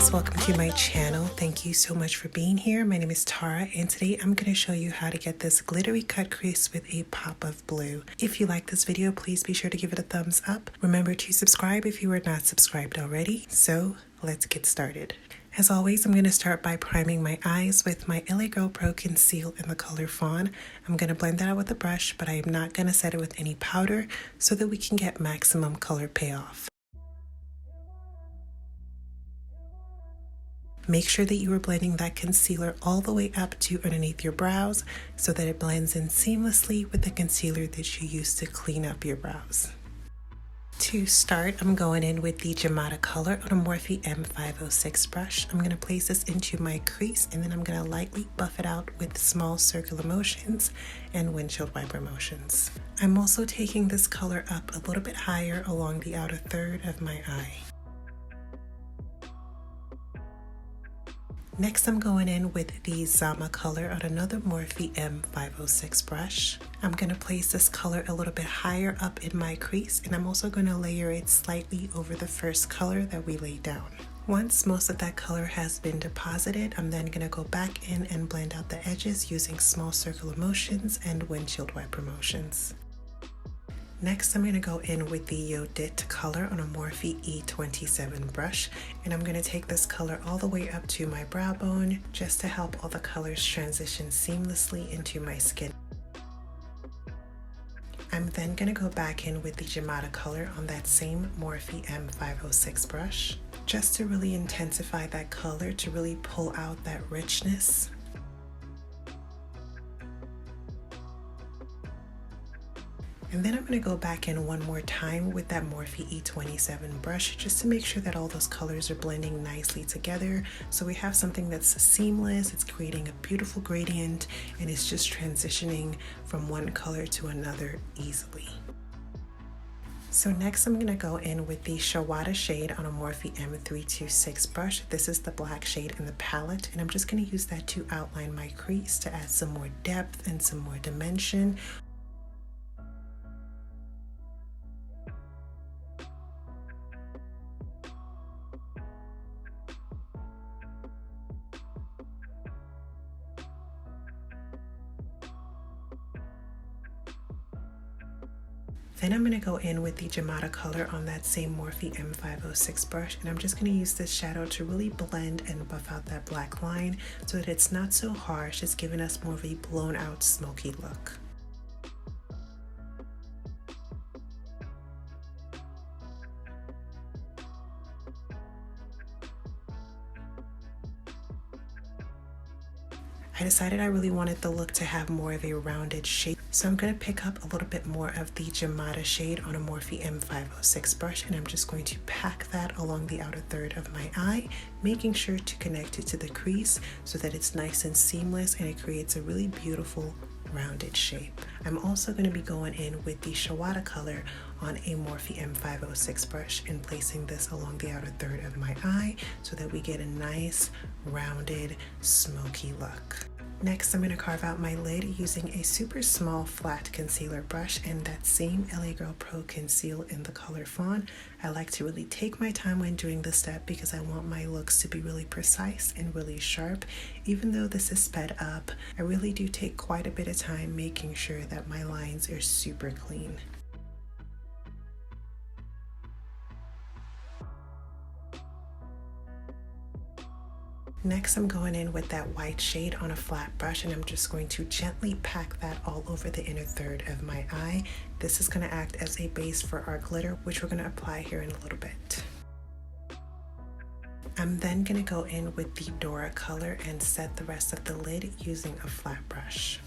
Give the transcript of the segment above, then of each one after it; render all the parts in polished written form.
guys, welcome to my channel. Thank you so much for being here. My name is Tara and today I'm going to show you how to get this glittery cut crease with a pop of blue. If you like this video, please be sure to give it a thumbs up. Remember to subscribe if you are not subscribed already. So let's get started. As always, I'm going to start by priming my eyes with my LA Girl Pro Conceal in the color Fawn. I'm going to blend that out with a brush, but I am not going to set it with any powder so that we can get maximum color payoff. Make sure that you are blending that concealer all the way up to underneath your brows so that it blends in seamlessly with the concealer that you use to clean up your brows. To start, I'm going in with the Juvias color on a Morphe M506 brush. I'm going to place this into my crease and then I'm going to lightly buff it out with small circular motions and windshield wiper motions. I'm also taking this color up a little bit higher along the outer third of my eye. Next, I'm going in with the Zama color on another Morphe M506 brush. I'm going to place this color a little bit higher up in my crease, and I'm also going to layer it slightly over the first color that we laid down. Once most of that color has been deposited, I'm then going to go back in and blend out the edges using small circular motions and windshield wiper motions. Next, I'm going to go in with the Haute color on a Morphe E27 brush, and I'm going to take this color all the way up to my brow bone just to help all the colors transition seamlessly into my skin. I'm then going to go back in with the Juvias color on that same Morphe M506 brush, just to really intensify that color, to really pull out that richness. And then I'm going to go back in one more time with that Morphe E27 brush just to make sure that all those colors are blending nicely together. So we have something that's seamless, it's creating a beautiful gradient, and it's just transitioning from one color to another easily. So next I'm going to go in with the Shawada shade on a Morphe M326 brush. This is the black shade in the palette, and I'm just going to use that to outline my crease to add some more depth and some more dimension. Then I'm going to go in with the Juvias color on that same Morphe M506 brush, and I'm just going to use this shadow to really blend and buff out that black line so that it's not so harsh, it's giving us more of a blown out smoky look. I decided I really wanted the look to have more of a rounded shape, so I'm going to pick up a little bit more of the Juvias shade on a Morphe M506 brush, and I'm just going to pack that along the outer third of my eye, making sure to connect it to the crease so that it's nice and seamless and it creates a really beautiful rounded shape. I'm also going to be going in with the Shawada color on a Morphe M506 brush and placing this along the outer third of my eye so that we get a nice rounded smoky look. Next, I'm going to carve out my lid using a super small flat concealer brush and that same LA Girl Pro Conceal in the color Fawn. I like to really take my time when doing this step because I want my looks to be really precise and really sharp. Even though this is sped up, I really do take quite a bit of time making sure that my lines are super clean. Next, I'm going in with that white shade on a flat brush, and I'm just going to gently pack that all over the inner third of my eye. This is going to act as a base for our glitter, which we're going to apply here in a little bit. I'm then going to go in with the Dora color and set the rest of the lid using a flat brush.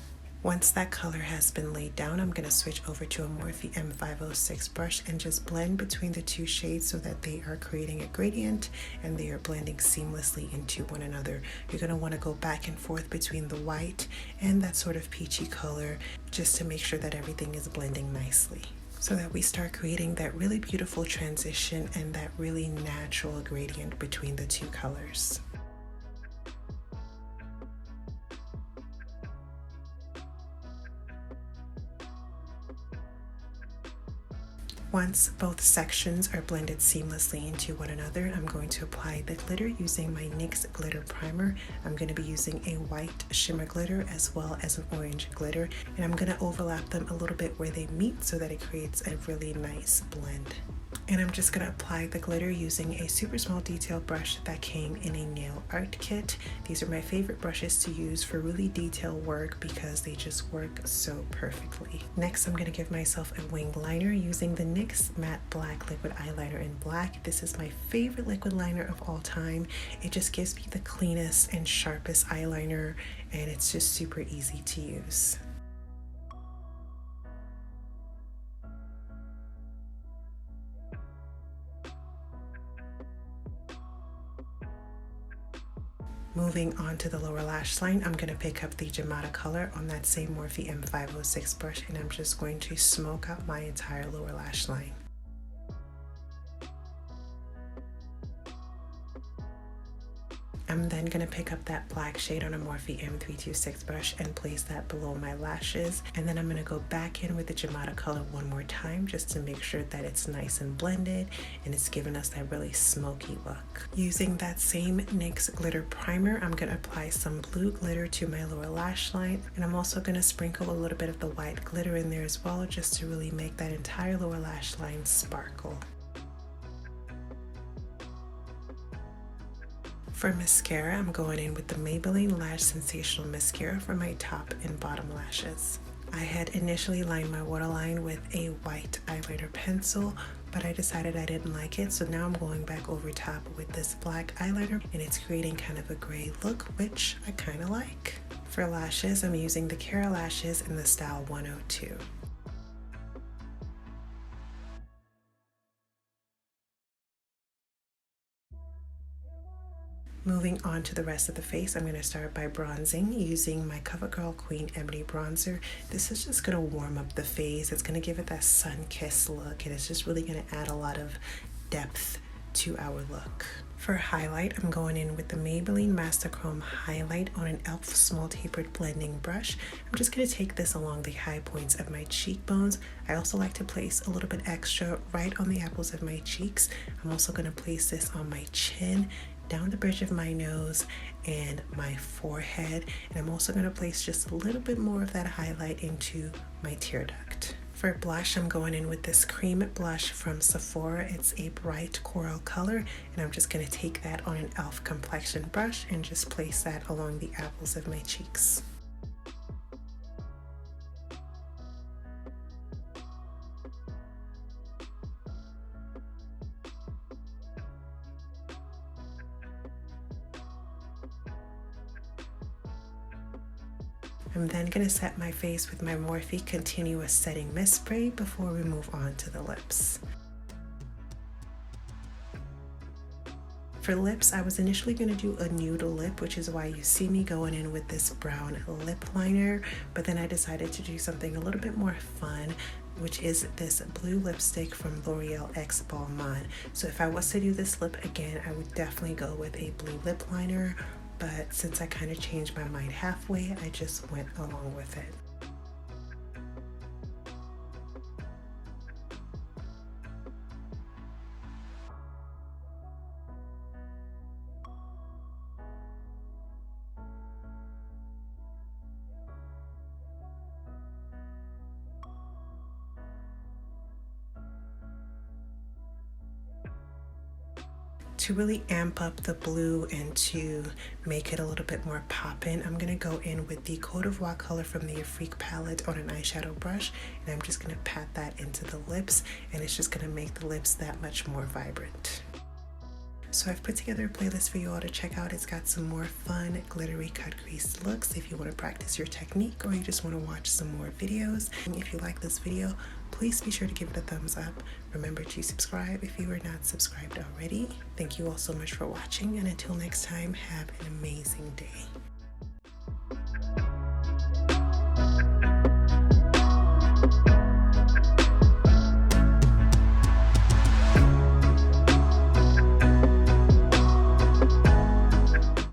Once that color has been laid down, I'm going to switch over to a Morphe M506 brush and just blend between the two shades so that they are creating a gradient and they are blending seamlessly into one another. You're going to want to go back and forth between the white and that sort of peachy color just to make sure that everything is blending nicely, so that we start creating that really beautiful transition and that really natural gradient between the two colors. Once both sections are blended seamlessly into one another, I'm going to apply the glitter using my NYX Glitter Primer. I'm going to be using a white shimmer glitter as well as an orange glitter, and I'm going to overlap them a little bit where they meet so that it creates a really nice blend. And I'm just going to apply the glitter using a super small detail brush that came in a nail art kit. These are my favorite brushes to use for really detailed work because they just work so perfectly. Next, I'm going to give myself a wing liner using the NYX Matte Black Liquid Eyeliner in black. This is my favorite liquid liner of all time. It just gives me the cleanest and sharpest eyeliner, and it's just super easy to use. Moving on to the lower lash line, I'm going to pick up the Juvias color on that same Morphe M506 brush, and I'm just going to smoke out my entire lower lash line. I'm then going to pick up that black shade on a Morphe M326 brush and place that below my lashes. And then I'm going to go back in with the Juvias color one more time just to make sure that it's nice and blended and it's giving us that really smoky look. Using that same NYX Glitter Primer, I'm going to apply some blue glitter to my lower lash line. And I'm also going to sprinkle a little bit of the white glitter in there as well, just to really make that entire lower lash line sparkle. For mascara, I'm going in with the Maybelline Lash Sensational Mascara for my top and bottom lashes. I had initially lined my waterline with a white eyeliner pencil, but I decided I didn't like it, so now I'm going back over top with this black eyeliner, and it's creating kind of a gray look, which I kind of like. For lashes, I'm using the Kara lashes in the style 102. Moving on to the rest of the face, I'm going to start by bronzing using my CoverGirl Queen Ebony Bronzer. This is just going to warm up the face. It's going to give it that sun-kissed look, and it's just really going to add a lot of depth to our look. For highlight, I'm going in with the Maybelline Master Chrome Highlight on an e.l.f. small tapered blending brush. I'm just going to take this along the high points of my cheekbones. I also like to place a little bit extra right on the apples of my cheeks. I'm also going to place this on my chin, down the bridge of my nose, and my forehead. And I'm also going to place just a little bit more of that highlight into my tear duct. For blush, I'm going in with this cream blush from Sephora. It's a bright coral color, and I'm just going to take that on an e.l.f. complexion brush and just place that along the apples of my cheeks. I'm then going to set my face with my Morphe Continuous Setting Mist Spray before we move on to the lips. For lips, I was initially going to do a nude lip, which is why you see me going in with this brown lip liner, but then I decided to do something a little bit more fun, which is this blue lipstick from L'Oreal X Balmain. So if I was to do this lip again, I would definitely go with a blue lip liner, but since I kind of changed my mind halfway, I just went along with it. To really amp up the blue and to make it a little bit more poppin', I'm going to go in with the Côte d'Ivoire color from the Afrique palette on an eyeshadow brush, and I'm just going to pat that into the lips, and it's just going to make the lips that much more vibrant. So I've put together a playlist for you all to check out. It's got some more fun, glittery cut crease looks if you want to practice your technique or you just want to watch some more videos. And if you like this video, please be sure to give it a thumbs up. Remember to subscribe if you are not subscribed already. Thank you all so much for watching, and until next time, have an amazing day.